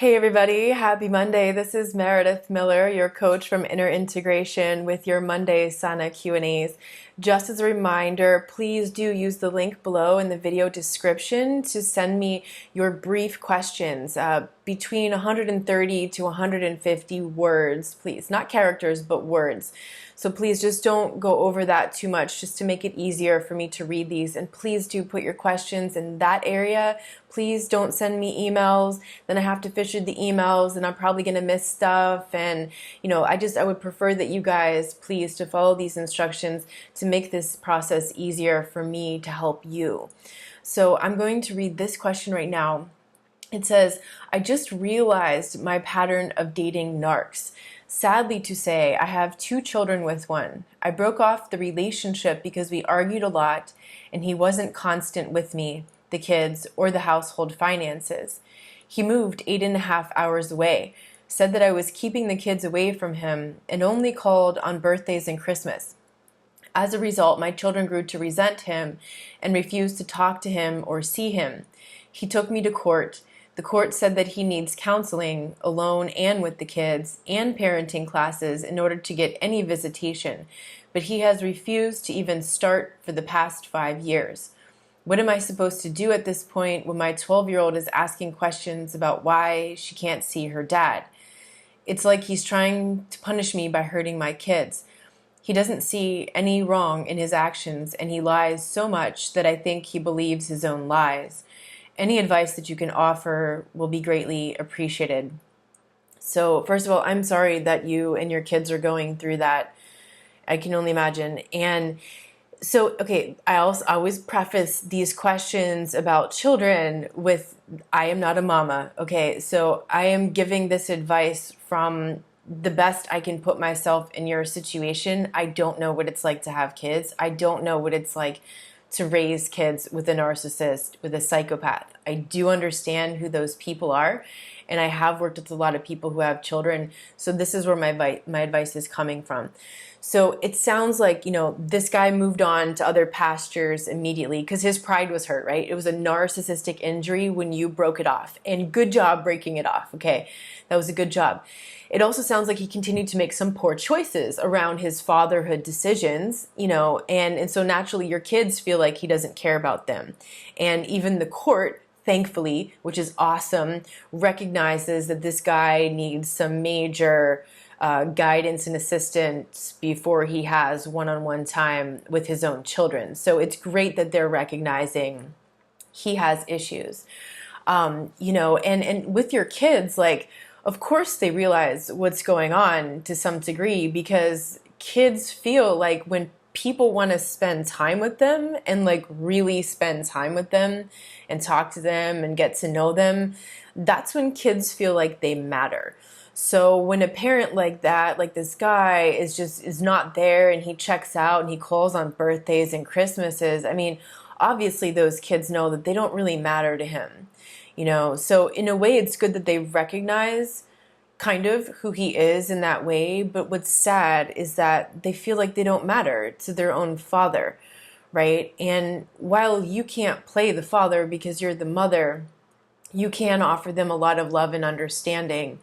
Hey everybody, happy Monday. This is Meredith Miller, your coach from Inner Integration with your Monday Sana Q&As. Just as a reminder, please do use the link below in the video description to send me your brief questions, between 130 to 150 words, please. Not characters, but words. So please just don't go over that too much, just to make it easier for me to read these. And please do put your questions in that area. Please don't send me emails. Then I have to fish through the emails and I'm probably going to miss stuff. And, I would prefer that you guys please to follow these instructions to make this process easier for me to help you. So I'm going to read this question right now. It says, I just realized my pattern of dating narcs. Sadly to say, I have 2 children with one. I broke off the relationship because we argued a lot and he wasn't constant with me, the kids, or the household finances. He moved 8.5 hours away, said that I was keeping the kids away from him, and only called on birthdays and Christmas. As a result, my children grew to resent him and refused to talk to him or see him. He took me to court. The court said that he needs counseling, alone and with the kids, and parenting classes in order to get any visitation, but he has refused to even start for the past 5 years. What am I supposed to do at this point when my 12-year-old is asking questions about why she can't see her dad? It's like he's trying to punish me by hurting my kids. He doesn't see any wrong in his actions, and he lies so much that I think he believes his own lies. Any advice that you can offer will be greatly appreciated. So first of all, I'm sorry that you and your kids are going through that. I can only imagine. And so, okay, I always preface these questions about children with, I am not a mama, okay? So I am giving this advice from the best I can put myself in your situation. I don't know what it's like to have kids. I don't know what it's like to raise kids with a narcissist, with a psychopath. I do understand who those people are, and I have worked with a lot of people who have children, so this is where my advice is coming from. So it sounds like, this guy moved on to other pastures immediately because his pride was hurt, right? It was a narcissistic injury when you broke it off, and good job breaking it off, okay? That was a good job. It also sounds like he continued to make some poor choices around his fatherhood decisions, and so naturally your kids feel like he doesn't care about them. And even the court, thankfully, which is awesome, recognizes that this guy needs some major guidance and assistance before he has one-on-one time with his own children. So it's great that they're recognizing he has issues. And with your kids, of course they realize what's going on to some degree, because kids feel like when people want to spend time with them and really spend time with them and talk to them and get to know them, that's when kids feel like they matter. So when a parent like that, like this guy, is not there and he checks out and he calls on birthdays and Christmases, obviously those kids know that they don't really matter to him. So in a way it's good that they recognize kind of who he is in that way, but what's sad is that they feel like they don't matter to their own father, right? And while you can't play the father because you're the mother, you can offer them a lot of love and understanding,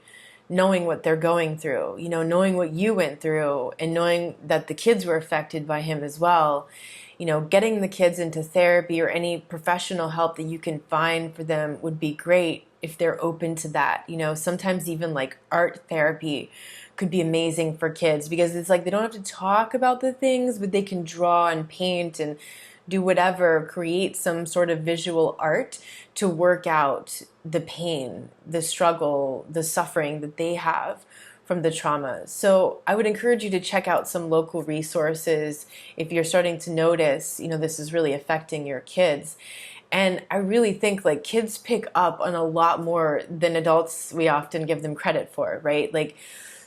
knowing what they're going through, knowing what you went through, and knowing that the kids were affected by him as well. Getting the kids into therapy or any professional help that you can find for them would be great if they're open to that. Sometimes even art therapy could be amazing for kids, because it's they don't have to talk about the things, but they can draw and paint and do whatever, create some sort of visual art to work out the pain, the struggle, the suffering that they have from the trauma. So I would encourage you to check out some local resources if you're starting to notice, this is really affecting your kids. And I really think kids pick up on a lot more than adults we often give them credit for, right?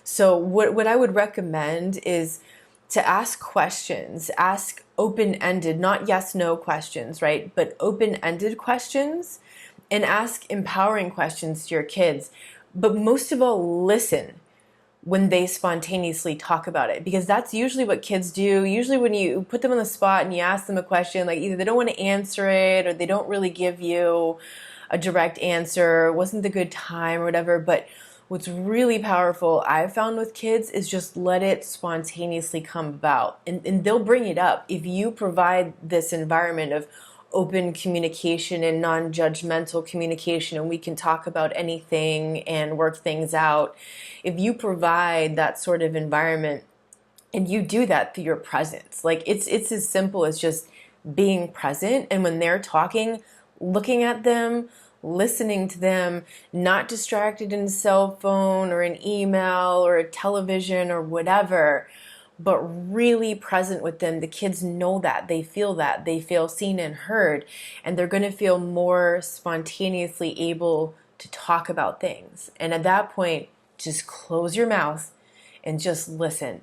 So what I would recommend is to ask questions, ask open-ended, not yes/no questions, right? But open-ended questions, and ask empowering questions to your kids. But most of all, listen when they spontaneously talk about it, because that's usually what kids do. Usually when you put them on the spot and you ask them a question, either they don't want to answer it or they don't really give you a direct answer, wasn't the good time or whatever. But what's really powerful I've found with kids is just let it spontaneously come about, and they'll bring it up. If you provide this environment of open communication and non-judgmental communication, and we can talk about anything and work things out. If you provide that sort of environment and you do that through your presence, like it's as simple as just being present, and when they're talking, looking at them, listening to them, not distracted in a cell phone or an email or a television or whatever, but really present with them. The kids know that, they feel seen and heard, and they're going to feel more spontaneously able to talk about things. And at that point, just close your mouth and just listen.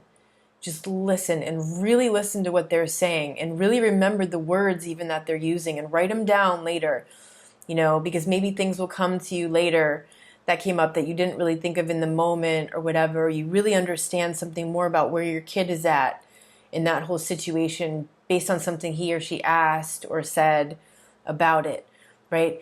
Just listen and really listen to what they're saying, and really remember the words even that they're using, and write them down later, because maybe things will come to you later that came up that you didn't really think of in the moment or whatever. You really understand something more about where your kid is at in that whole situation based on something he or she asked or said about it, right?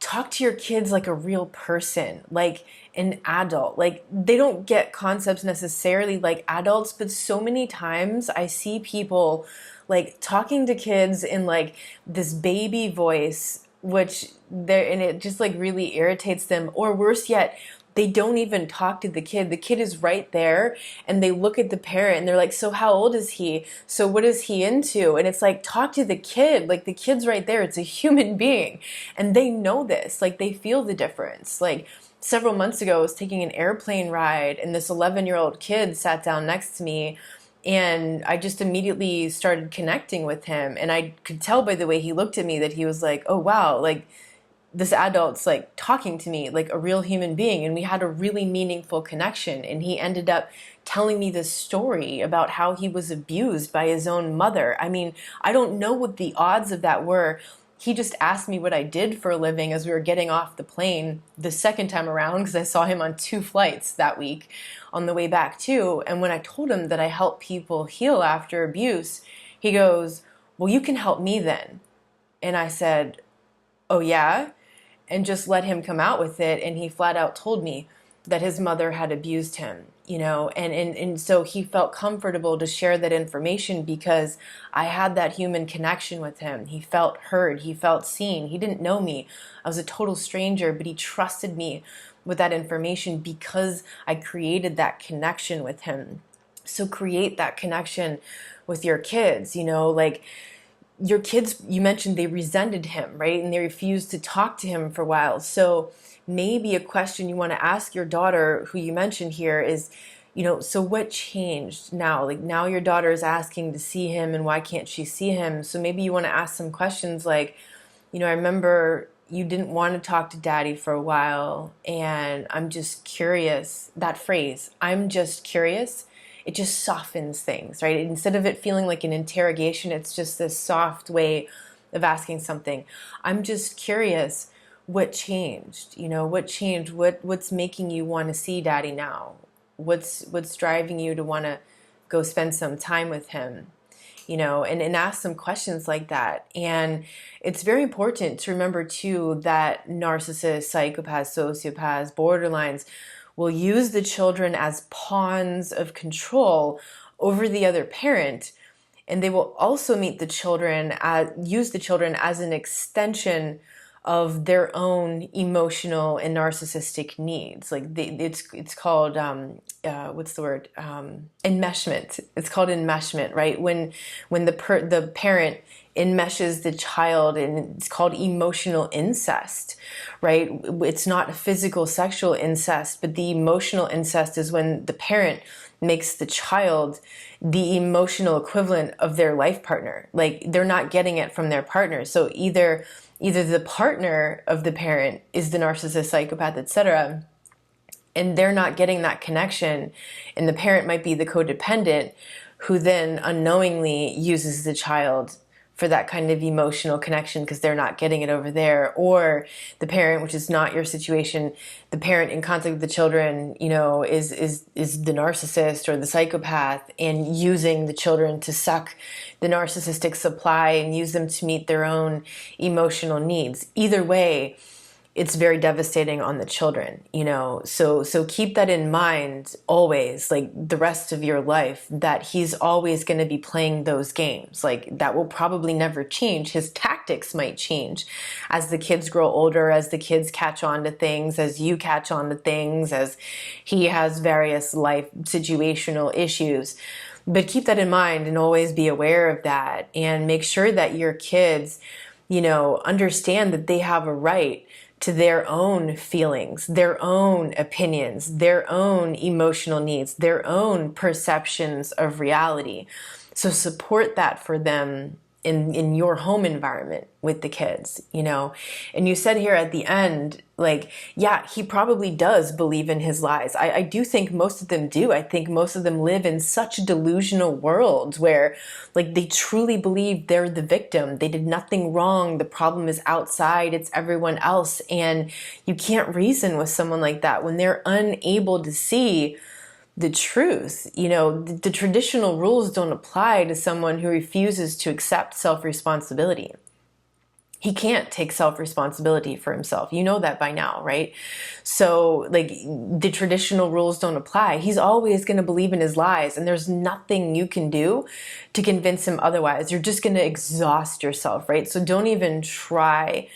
Talk to your kids like a real person, like an adult. Like, they don't get concepts necessarily like adults, but so many times I see people like talking to kids in like this baby voice, and it just like really irritates them. Or worse yet, they don't even talk to the kid. The kid is right there, and they look at the parent and they're like, so how old is he? So what is he into? And it's like, talk to the kid. Like, the kid's right there. It's a human being. And they know this. Like, they feel the difference. Like, several months ago, I was taking an airplane ride, and this 11-year-old kid sat down next to me, and I just immediately started connecting with him. And I could tell by the way he looked at me that he was like, oh, wow, like, this adult's like talking to me like a real human being. And we had a really meaningful connection. And he ended up telling me this story about how he was abused by his own mother. I mean, I don't know what the odds of that were. He just asked me what I did for a living as we were getting off the plane the second time around, because I saw him on 2 flights that week on the way back too. And when I told him that I help people heal after abuse, he goes, well, you can help me then. And I said, oh yeah? And just let him come out with it. And he flat out told me that his mother had abused him, and so he felt comfortable to share that information because I had that human connection with him. He felt heard, he felt seen. He didn't know me. I was a total stranger, but he trusted me with that information because I created that connection with him. So create that connection with your kids, like, your kids, you mentioned they resented him, right? And they refused to talk to him for a while. So maybe a question you want to ask your daughter, who you mentioned here, is, so what changed now? Like, now your daughter is asking to see him, and why can't she see him? So maybe you want to ask some questions like, I remember you didn't want to talk to daddy for a while, and I'm just curious. That phrase, I'm just curious, it just softens things, right? Instead of it feeling like an interrogation, it's just this soft way of asking something. I'm just curious, what changed? What changed? What's making you want to see daddy now? What's driving you to want to go spend some time with him? And ask some questions like that. And it's very important to remember too that narcissists, psychopaths, sociopaths, borderlines will use the children as pawns of control over the other parent. And they will also use the children as an extension of their own emotional and narcissistic needs. Like, it's called, what's the word? Enmeshment. It's called enmeshment, right? When the parent enmeshes the child, and it's called emotional incest, right? It's not a physical sexual incest, but the emotional incest is when the parent makes the child the emotional equivalent of their life partner. Like, they're not getting it from their partner. So either the partner of the parent is the narcissist, psychopath, etc., and they're not getting that connection, and the parent might be the codependent who then unknowingly uses the child for that kind of emotional connection because they're not getting it over there. Or the parent, which is not your situation, the parent in contact with the children, is the narcissist or the psychopath, and using the children to suck the narcissistic supply and use them to meet their own emotional needs. Either way, it's very devastating on the children, you know. So keep that in mind always, like the rest of your life, that he's always going to be playing those games. Like that will probably never change. His tactics might change as the kids grow older, as the kids catch on to things, as you catch on to things, as he has various life situational issues. But keep that in mind and always be aware of that, and make sure that your kids, you know, understand that they have a right to their own feelings, their own opinions, their own emotional needs, their own perceptions of reality. So support that for them in your home environment with the kids, you know. And you said here at the end, like, yeah, he probably does believe in his lies. I do think most of them do. I think most of them live in such delusional worlds where, like, they truly believe they're the victim. They did nothing wrong. The problem is outside. It's everyone else. And you can't reason with someone like that when they're unable to see the truth. You know, the traditional rules don't apply to someone who refuses to accept self-responsibility. He can't take self-responsibility for himself. You know that by now, right? So, like, the traditional rules don't apply. He's always going to believe in his lies, and there's nothing you can do to convince him otherwise. You're just going to exhaust yourself, right? So don't even try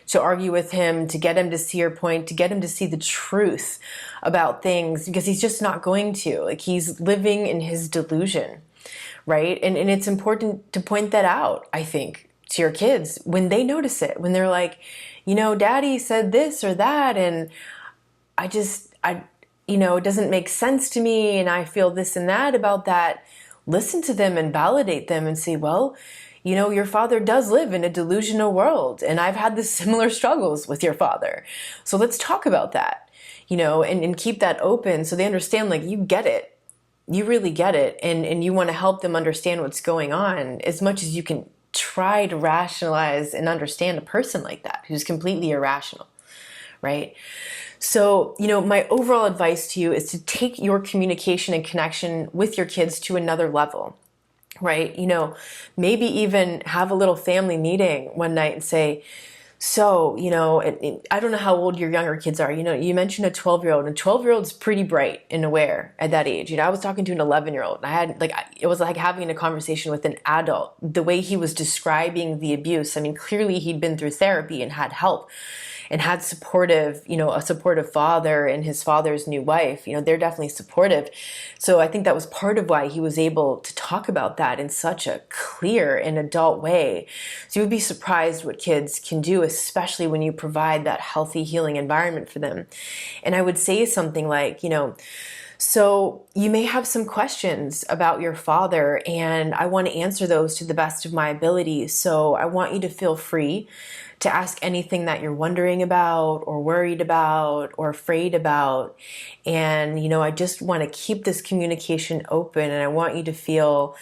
to argue with him, to get him to see your point, to get him to see the truth about things, because he's just not going to. Like, he's living in his delusion, right? And it's important to point that out, I think, to your kids when they notice it, when they're like, you know, daddy said this or that, and you know, it doesn't make sense to me, and I feel this and that about that. Listen to them and validate them and say, well, you know, your father does live in a delusional world, and I've had the similar struggles with your father. So let's talk about that, you know, and keep that open so they understand, like, you get it. You really get it. And you want to help them understand what's going on as much as you can. Try to rationalize and understand a person like that who's completely irrational, right? So, you know, my overall advice to you is to take your communication and connection with your kids to another level, right? You know, maybe even have a little family meeting one night and say, so, you know, I don't know how old your younger kids are. You know, you mentioned a 12-year-old, and a 12-year-old's pretty bright and aware at that age. You know, I was talking to an 11-year-old, and I had, like, it was like having a conversation with an adult. The way he was describing the abuse, I mean, clearly he'd been through therapy and had help and had supportive, you know, a supportive father and his father's new wife. You know, they're definitely supportive. So I think that was part of why he was able to talk about that in such a clear and adult way. So you would be surprised what kids can do, especially when you provide that healthy, healing environment for them. And I would say something like, you know, so you may have some questions about your father, and I want to answer those to the best of my ability. So I want you to feel free to ask anything that you're wondering about or worried about or afraid about. And, you know, I just want to keep this communication open, and I want you to feel,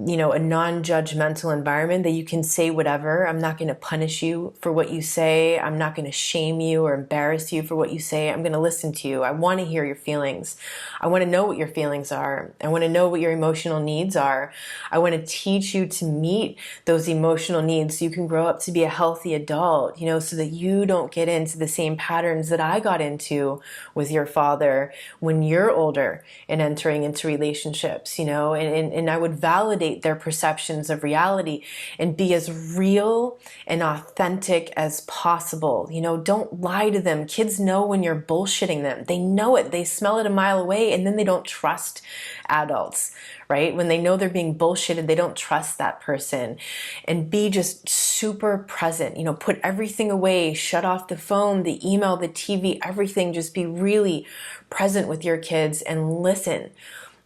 you know, a non-judgmental environment that you can say whatever. I'm not going to punish you for what you say. I'm not going to shame you or embarrass you for what you say. I'm going to listen to you. I want to hear your feelings. I want to know what your feelings are. I want to know what your emotional needs are. I want to teach you to meet those emotional needs so you can grow up to be a healthy adult, you know, so that you don't get into the same patterns that I got into with your father when you're older and entering into relationships, you know, and I would validate their perceptions of reality and be as real and authentic as possible. You know, don't lie to them. Kids know when you're bullshitting them. They know it. They smell it a mile away, and then they don't trust adults, right? When they know they're being bullshitted, they don't trust that person. And be just super present. You know, put everything away, shut off the phone, the email, the TV, everything. Just be really present with your kids and listen.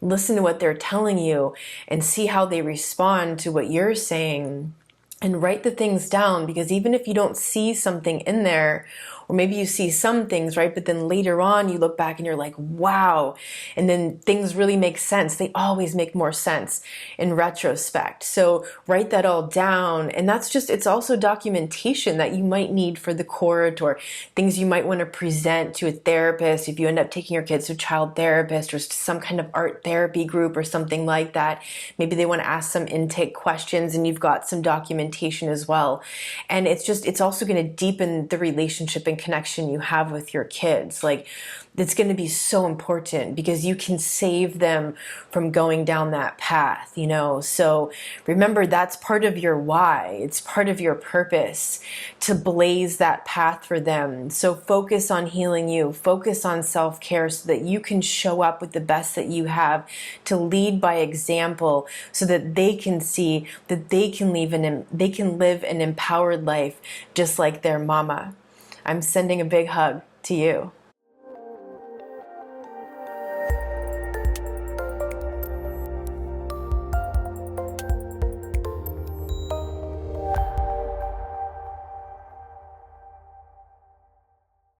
Listen to what they're telling you and see how they respond to what you're saying, and write the things down, because even if you don't see something in there, or maybe you see some things, right? But then later on you look back and you're like, wow. And then things really make sense. They always make more sense in retrospect. So write that all down. And that's just, it's also documentation that you might need for the court, or things you might want to present to a therapist if you end up taking your kids to a child therapist or to some kind of art therapy group or something like that. Maybe they want to ask some intake questions, and you've got some documentation as well. And it's also going to deepen the relationship and connection you have with your kids. Like, it's going to be so important because you can save them from going down that path, you know? So remember, that's part of your why. It's part of your purpose to blaze that path for them. So focus on healing you, focus on self-care so that you can show up with the best that you have, to lead by example so that they can see that they can live an empowered life just like their mama. I'm sending a big hug to you.